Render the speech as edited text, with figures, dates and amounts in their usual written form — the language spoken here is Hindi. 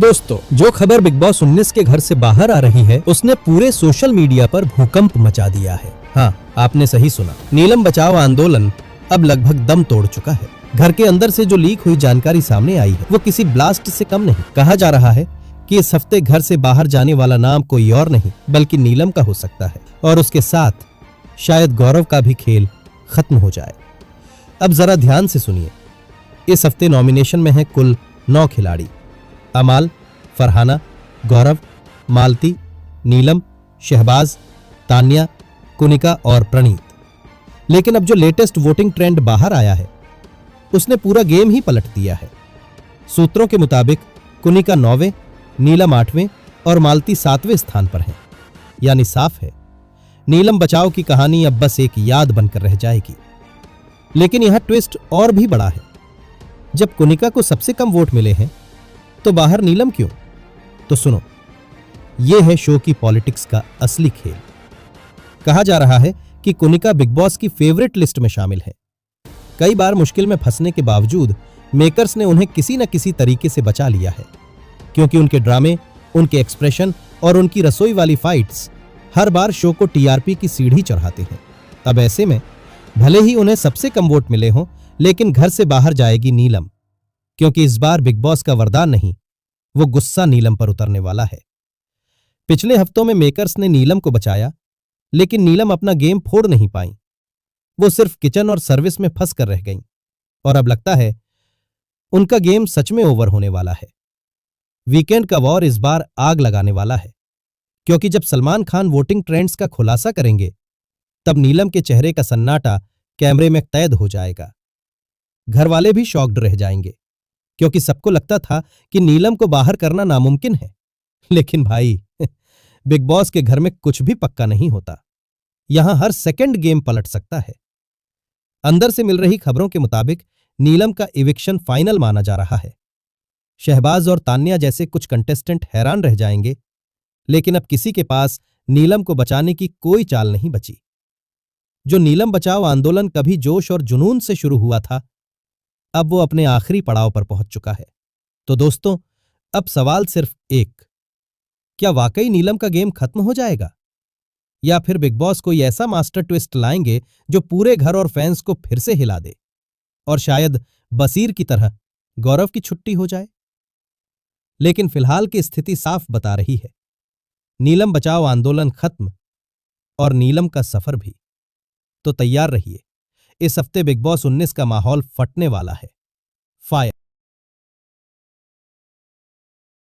दोस्तों, जो खबर बिग बॉस 19 के घर से बाहर आ रही है उसने पूरे सोशल मीडिया पर भूकंप मचा दिया है। हाँ, आपने सही सुना। नीलम बचाओ आंदोलन अब लगभग दम तोड़ चुका है। घर के अंदर से जो लीक हुई जानकारी सामने आई है वो किसी ब्लास्ट से कम नहीं। कहा जा रहा है कि इस हफ्ते घर से बाहर जाने वाला नाम कोई और नहीं बल्कि नीलम का हो सकता है और उसके साथ शायद गौरव का भी खेल खत्म हो जाए। अब जरा ध्यान से सुनिए। इस हफ्ते नॉमिनेशन में है कुल 9 खिलाड़ी। अमाल, फरहाना, गौरव, मालती, नीलम, शहबाज, तान्या, कुनिका और प्रणीत। लेकिन अब जो लेटेस्ट वोटिंग ट्रेंड बाहर आया है उसने पूरा गेम ही पलट दिया है। सूत्रों के मुताबिक कुनिका 9वें, नीलम 8वें और मालती 7वें स्थान पर हैं। यानी साफ है नीलम बचाओ की कहानी अब बस एक याद बनकर रह जाएगी। लेकिन यहां ट्विस्ट और भी बड़ा है। जब कुनिका को सबसे कम वोट मिले हैं तो बाहर नीलम क्यों? तो सुनो, यह है शो की पॉलिटिक्स का असली खेल। कहा जा रहा है कि कुनिका बिग बॉस की फेवरेट लिस्ट में शामिल है। कई बार मुश्किल में फंसने के बावजूद मेकर्स ने उन्हें किसी न किसी तरीके से बचा लिया है, क्योंकि उनके ड्रामे, उनके एक्सप्रेशन और उनकी रसोई वाली फाइट्स हर बार शो को टीआरपी की सीढ़ी चढ़ाते हैं। अब ऐसे में भले ही उन्हें सबसे कम वोट मिले हों, लेकिन घर से बाहर जाएगी नीलम, क्योंकि इस बार बिग बॉस का वरदान नहीं, वो गुस्सा नीलम पर उतरने वाला है। पिछले हफ्तों में मेकर्स ने नीलम को बचाया, लेकिन नीलम अपना गेम फोड़ नहीं पाई। वो सिर्फ किचन और सर्विस में फंस कर रह गईं और अब लगता है उनका गेम सच में ओवर होने वाला है। वीकेंड का वॉर इस बार आग लगाने वाला है, क्योंकि जब सलमान खान वोटिंग ट्रेंड्स का खुलासा करेंगे तब नीलम के चेहरे का सन्नाटा कैमरे में कैद हो जाएगा। घर वाले भी शॉक्ड रह जाएंगे, क्योंकि सबको लगता था कि नीलम को बाहर करना नामुमकिन है। लेकिन भाई बिग बॉस के घर में कुछ भी पक्का नहीं होता। यहां हर सेकंड गेम पलट सकता है। अंदर से मिल रही खबरों के मुताबिक नीलम का इविक्शन फाइनल माना जा रहा है। शहबाज और तान्या जैसे कुछ कंटेस्टेंट हैरान रह जाएंगे, लेकिन अब किसी के पास नीलम को बचाने की कोई चाल नहीं बची। जो नीलम बचाओ आंदोलन कभी जोश और जुनून से शुरू हुआ था, अब वो अपने आखिरी पड़ाव पर पहुंच चुका है। तो दोस्तों, अब सवाल सिर्फ एक, क्या वाकई नीलम का गेम खत्म हो जाएगा, या फिर बिग बॉस कोई ऐसा मास्टर ट्विस्ट लाएंगे जो पूरे घर और फैंस को फिर से हिला दे और शायद बसीर की तरह गौरव की छुट्टी हो जाए? लेकिन फिलहाल की स्थिति साफ बता रही है, नीलम बचाओ आंदोलन खत्म और नीलम का सफर भी। तो तैयार रहिए, इस हफ्ते बिग बॉस 19 का माहौल फटने वाला है। फायर